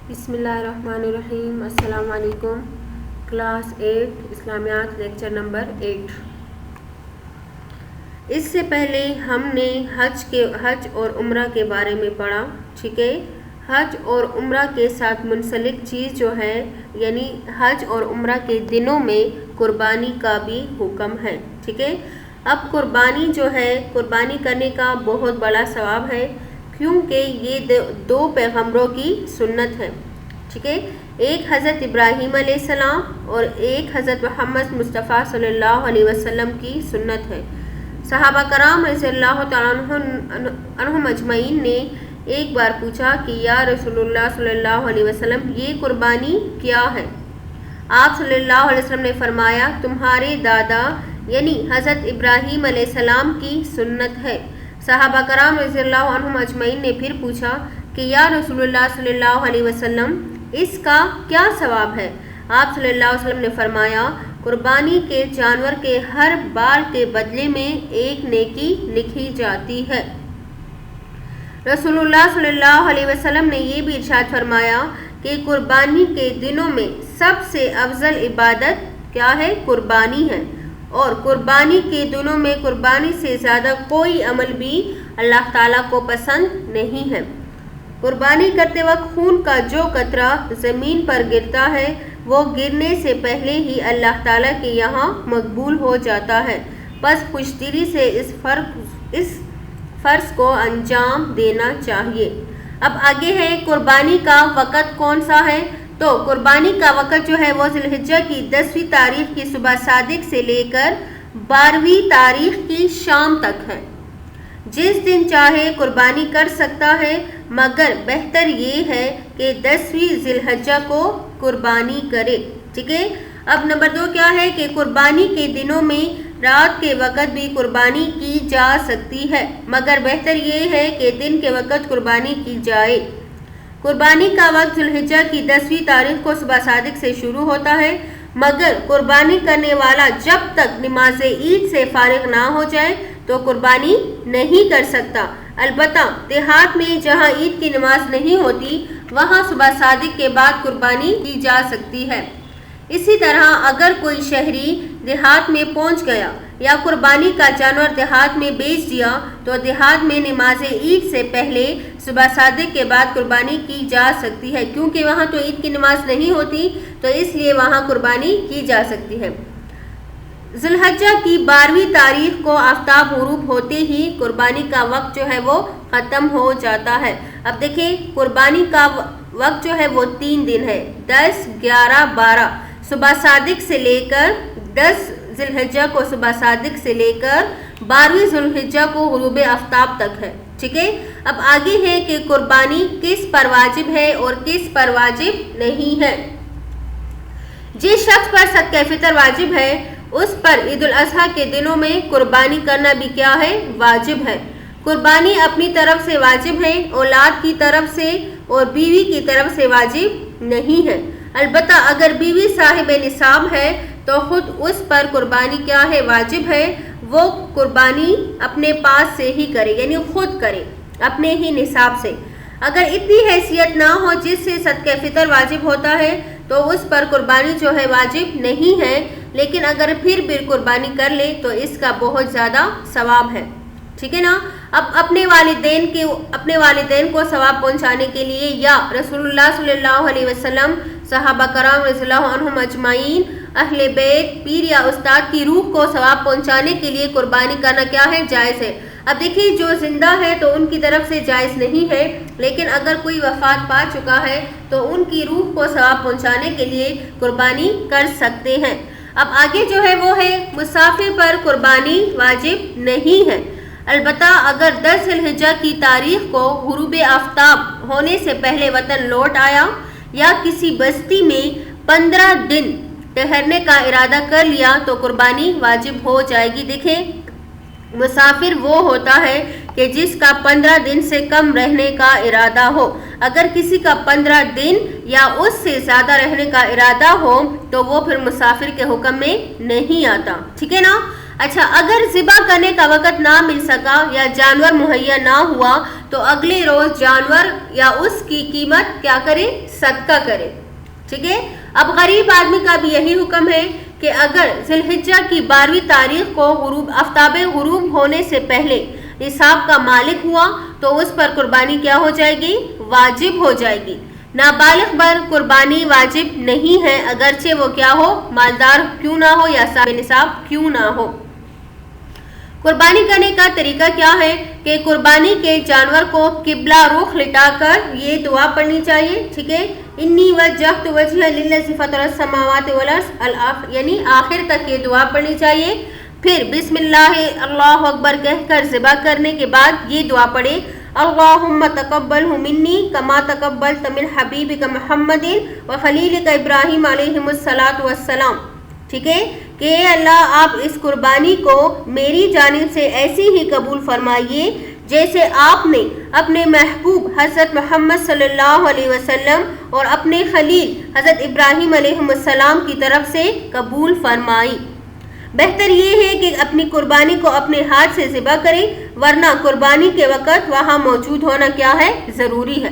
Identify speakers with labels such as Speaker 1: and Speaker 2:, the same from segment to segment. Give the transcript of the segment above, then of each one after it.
Speaker 1: بسم اللہ الرحمن الرحیم۔ السلام علیکم۔ کلاس 8 اسلامیات لیکچر نمبر 8۔ اس سے پہلے ہم نے حج اور عمرہ کے بارے میں پڑھا، ٹھیک ہے۔ حج اور عمرہ کے ساتھ منسلک چیز جو ہے یعنی حج اور عمرہ کے دنوں میں قربانی کا بھی حکم ہے، ٹھیک ہے۔ اب قربانی جو ہے قربانی کرنے کا بہت بڑا ثواب ہے، کیونکہ یہ دو پیغمبروں کی سنت ہے، ٹھیک ہے۔ ایک حضرت ابراہیم علیہ السلام اور ایک حضرت محمد مصطفیٰ صلی اللہ علیہ وسلم کی سنت ہے۔ صحابہ کرام رضی اللہ تعالیٰ عنہم اجمعین نے ایک بار پوچھا کہ یا رسول اللہ صلی اللہ علیہ وسلم، یہ قربانی کیا ہے؟ آپ صلی اللہ علیہ وسلم نے فرمایا، تمہارے دادا یعنی حضرت ابراہیم علیہ السلام کی سنت ہے۔ صحابہ کرام رضی اللہ عنہم اجمعین نے پھر پوچھا کہ یا رسول اللہ صلی اللہ علیہ وسلم، اس کا کیا ثواب ہے؟ آپ صلی اللہ علیہ وسلم نے فرمایا، قربانی کے جانور کے ہر بار کے بدلے میں ایک نیکی لکھی جاتی ہے۔ رسول اللہ صلی اللہ علیہ وسلم نے یہ بھی ارشاد فرمایا کہ قربانی کے دنوں میں سب سے افضل عبادت کیا ہے؟ قربانی ہے، اور قربانی کے دنوں میں قربانی سے زیادہ کوئی عمل بھی اللہ تعالیٰ کو پسند نہیں ہے۔ قربانی کرتے وقت خون کا جو قطرہ زمین پر گرتا ہے وہ گرنے سے پہلے ہی اللہ تعالیٰ کے یہاں مقبول ہو جاتا ہے، بس خوش دلی سے اس فرض کو انجام دینا چاہیے۔ اب آگے ہے قربانی کا وقت کون سا ہے؟ تو قربانی کا وقت جو ہے وہ ذی الحجہ کی 10ویں تاریخ کی صبح صادق سے لے کر 12ویں تاریخ کی شام تک ہے۔ جس دن چاہے قربانی کر سکتا ہے، مگر بہتر یہ ہے کہ 10ویں ذی الحجہ کو قربانی کرے، ٹھیک ہے۔ اب نمبر 2 کیا ہے کہ قربانی کے دنوں میں رات کے وقت بھی قربانی کی جا سکتی ہے، مگر بہتر یہ ہے کہ دن کے وقت قربانی کی جائے۔ قربانی کا وقت ذی الحجہ کی 10ویں تاریخ کو صبح صادق سے شروع ہوتا ہے، مگر قربانی کرنے والا جب تک نماز عید سے فارغ نہ ہو جائے تو قربانی نہیں کر سکتا۔ البتہ دیہات میں جہاں عید کی نماز نہیں ہوتی وہاں صبح صادق کے بعد قربانی کی جا سکتی ہے۔ اسی طرح اگر کوئی شہری دیہات میں پہنچ گیا یا قربانی کا جانور دیہات میں بیچ دیا تو دیہات میں نماز عید سے پہلے صبح صادق کے بعد قربانی کی جا سکتی ہے، کیونکہ وہاں تو عید کی نماز نہیں ہوتی تو اس لیے وہاں قربانی کی جا سکتی ہے۔ ذی الحجہ کی 12ویں تاریخ کو آفتاب غروب ہوتے ہی قربانی کا وقت جو ہے وہ ختم ہو جاتا ہے۔ اب دیکھیں قربانی کا وقت جو ہے وہ 3 دن ہے، 10، 11، 12 صبح صادق سے لے کر 10 ذی الحجہ کو صبح صادق سے لے کر 12ویں ذی الحجہ کو غروب آفتاب تک ہے، ٹھیک ہے۔ اب آگے ہے کہ قربانی کس پر واجب ہے اور کس پر واجب نہیں ہے۔ جس شخص پر صدقہ فطر واجب ہے اس پر عید الاضحیٰ کے دنوں میں قربانی کرنا بھی کیا ہے؟ واجب ہے۔ قربانی اپنی طرف سے واجب ہے، اولاد کی طرف سے اور بیوی کی طرف سے واجب نہیں ہے۔ البتہ اگر بیوی صاحب نصاب ہے تو خود اس پر قربانی کیا ہے؟ واجب ہے۔ وہ قربانی اپنے پاس سے ہی کرے، یعنی خود کرے اپنے ہی نصاب سے۔ اگر اتنی حیثیت نہ ہو جس سے صدقہ فطر واجب ہوتا ہے تو اس پر قربانی جو ہے واجب نہیں ہے، لیکن اگر پھر بھی قربانی کر لے تو اس کا بہت زیادہ ثواب ہے، ٹھیک ہے نا۔ اب اپنے والدین کو ثواب پہنچانے کے لیے یا رسول اللہ صلی اللہ علیہ وسلم، صحابہ کرام رضی اللہ عنہم اجمعین، اہل بیت، پیر یا استاد کی روح کو ثواب پہنچانے کے لیے قربانی کرنا کیا ہے؟ جائز ہے۔ اب دیکھیے جو زندہ ہے تو ان کی طرف سے جائز نہیں ہے، لیکن اگر کوئی وفات پا چکا ہے تو ان کی روح کو ثواب پہنچانے کے لیے قربانی کر سکتے ہیں۔ اب آگے جو ہے وہ ہے مسافر پر قربانی واجب نہیں ہے، البتہ اگر 10 ذی الحجہ کی تاریخ کو غروب آفتاب ہونے سے پہلے وطن لوٹ آیا یا کسی بستی میں 15 دن ٹھہرنے کا ارادہ کر لیا تو قربانی واجب ہو جائے گی۔ دیکھیں مسافر وہ ہوتا ہے کہ جس کا 15 دن سے کم رہنے کا ارادہ ہو۔ اگر کسی کا 15 دن یا اس سے زیادہ رہنے کا ارادہ ہو تو وہ پھر مسافر کے حکم میں نہیں آتا، ٹھیک ہے نا۔ اچھا، اگر ذبح کرنے کا وقت نہ مل سکا یا جانور مہیا نہ ہوا تو اگلے روز جانور یا اس کی قیمت کیا کرے؟ صدقہ کرے. ٹھیک ہے. اب غریب آدمی کا بھی یہی حکم ہے کہ اگر ذی الحجہ کی 12ویں تاریخ کو آفتاب غروب ہونے سے پہلے نصاب کا مالک ہوا تو اس پر قربانی کیا ہو جائے گی؟ واجب ہو جائے گی. نابالغ پر قربانی واجب نہیں ہے، اگرچہ وہ کیا ہو؟ مالدار کیوں نہ ہو یا صاحب نصاب کیوں نہ ہو. قربانی کرنے کا طریقہ کیا ہے کہ قربانی کے جانور کو قبلہ رخ لٹا کر یہ دعا پڑھنی چاہیے. ٹھیک ہے. انی وجہت وجہی للذی فطر السماوات والارض، یعنی آخر تک یہ دعا پڑھنی چاہیے. پھر بسم اللہ اللہ اکبر کہہ کر ذبح کرنے کے بعد یہ دعا پڑھے، اللہم تقبلہ منی کما تقبلت من حبیبک محمد وخلیلک ابراہیم علیہم الصلاۃ والسلام. ٹھیک ہے کہ اے اللہ آپ اس قربانی کو میری جانب سے ایسی ہی قبول فرمائیے جیسے آپ نے اپنے محبوب حضرت محمد صلی اللہ علیہ وسلم اور اپنے خلیل حضرت ابراہیم علیہ السلام کی طرف سے قبول فرمائی. بہتر یہ ہے کہ اپنی قربانی کو اپنے ہاتھ سے ذبح کریں، ورنہ قربانی کے وقت وہاں موجود ہونا کیا ہے؟ ضروری ہے.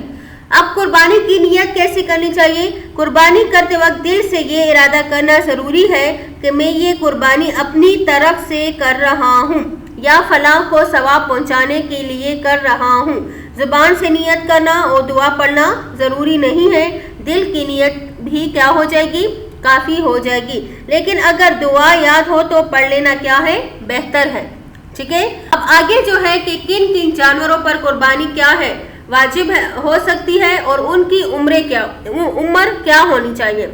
Speaker 1: اب قربانی کی نیت کیسے کرنی چاہیے؟ قربانی کرتے وقت دل سے یہ ارادہ کرنا ضروری ہے کہ میں یہ قربانی اپنی طرف سے کر رہا ہوں یا فلاں کو ثواب پہنچانے کے لیے کر رہا ہوں. زبان سے نیت کرنا اور دعا پڑھنا ضروری نہیں ہے، دل کی نیت بھی کیا ہو جائے گی؟ کافی ہو جائے گی. لیکن اگر دعا یاد ہو تو پڑھ لینا کیا ہے؟ بہتر ہے. ٹھیک ہے. اب آگے جو ہے کہ کن کن جانوروں پر قربانی کیا ہے واجب ہو سکتی ہے اور ان کی عمر کیا ہونی چاہیے.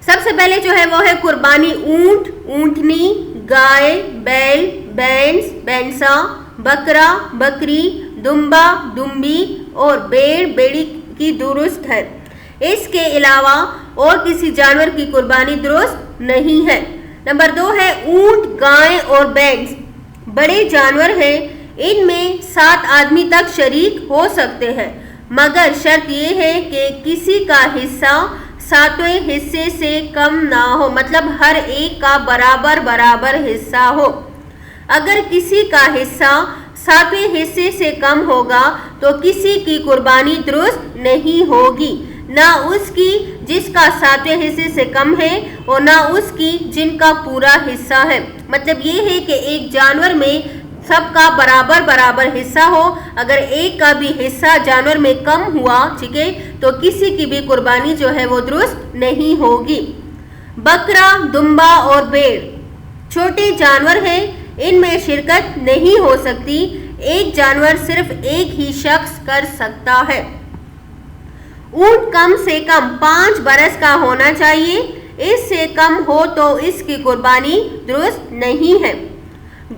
Speaker 1: سب سے پہلے جو ہے وہ ہے قربانی اونٹ، اونٹنی، گائے، بیل، بینس، بینسا، بکرا، بکری، دمبا، دمبی اور بیڑ، بیڑی کی درست ہے. اس کے علاوہ اور کسی جانور کی قربانی درست نہیں ہے. نمبر 2 ہے اونٹ، گائے اور بینس بڑے جانور ہیں، ان میں 7 آدمی تک شریک ہو سکتے ہیں، مگر شرط یہ ہے کہ کسی کا حصہ 7ویں حصے سے کم نہ ہو، مطلب ہر ایک کا برابر حصہ ہو. اگر کسی کا حصہ 7ویں حصے سے کم ہوگا تو کسی کی قربانی درست نہیں ہوگی، نہ اس کی جس کا 7ویں حصے سے کم ہے اور نہ اس کی جن کا پورا حصہ ہے. مطلب یہ ہے کہ ایک جانور میں سب کا برابر حصہ ہو، اگر ایک کا بھی حصہ جانور میں کم ہوا، ٹھیک ہے، تو کسی کی بھی قربانی جو ہے وہ درست نہیں ہوگی. بکرا، دمبا اور بیڑ چھوٹے جانور ہیں، ان میں شرکت نہیں ہو سکتی، ایک جانور صرف ایک ہی شخص کر سکتا ہے. اونٹ کم سے کم 5 برس کا ہونا چاہیے، اس سے کم ہو تو اس کی قربانی درست نہیں ہے.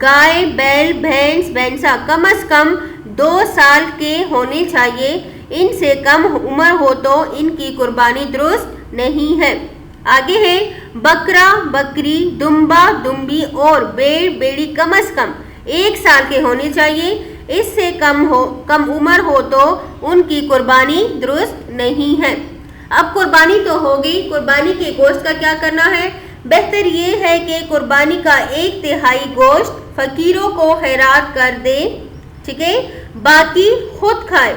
Speaker 1: گائے، بیل، بھینس، بینسا کم از کم 2 سال کے ہونے چاہیے، ان سے کم عمر ہو تو ان کی قربانی درست نہیں ہے. آگے ہے بکرا، بکری، دمبا، دمبی اور بیڑ، بیڑی کم از کم 1 سال کے ہونے چاہیے، اس سے کم عمر ہو تو ان کی قربانی درست نہیں ہے. اب قربانی تو ہوگی، قربانی کے گوشت کا کیا کرنا ہے؟ بہتر یہ ہے کہ قربانی کا 1/3 گوشت فقیروں کو خیرات کر دے. ٹھیک ہے. باقی خود کھائے،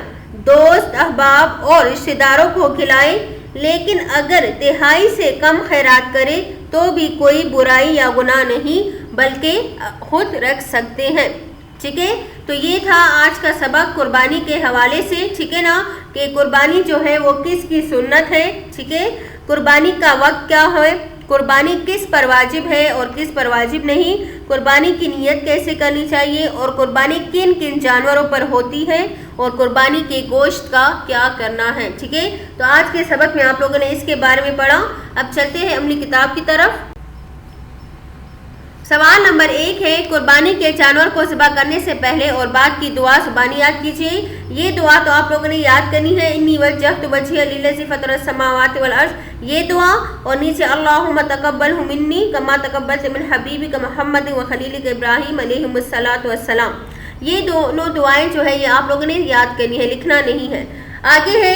Speaker 1: دوست، احباب اور رشتہ داروں کو کھلائے. لیکن اگر 1/3 سے کم خیرات کرے تو بھی کوئی برائی یا گناہ نہیں، بلکہ خود رکھ سکتے ہیں. ٹھیک ہے. تو یہ تھا آج کا سبق قربانی کے حوالے سے. ٹھیک ہے نا، کہ قربانی جو ہے وہ کس کی سنت ہے. ٹھیک ہے. قربانی کا وقت کیا ہے، قربانی کس پر واجب ہے اور کس پر واجب نہیں، قربانی کی نیت کیسے کرنی چاہیے اور قربانی کن کن جانوروں پر ہوتی ہے اور قربانی کے گوشت کا کیا کرنا ہے. ٹھیک ہے. تو آج کے سبق میں آپ لوگوں نے اس کے بارے میں پڑھا. اب چلتے ہیں عملی کتاب کی طرف. سوال نمبر 1 ہے قربانی کے جانور کو ذبح کرنے سے پہلے اور بعد کی دعا زبانی یاد کیجیے. یہ دعا تو آپ لوگوں نے یاد کرنی ہے، انی وجہت وجہی للذی فطر السماوات والارض، یہ دعا، اور نیچے اللہم تقبلہ منی کما تقبلت من حبیبک محمد وخلیلک ابراہیم علیہم الصلاۃ والسلام. یہ دونوں دعائیں جو ہے یہ آپ لوگوں نے یاد کرنی ہے، لکھنا نہیں ہے. آگے ہے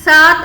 Speaker 1: 7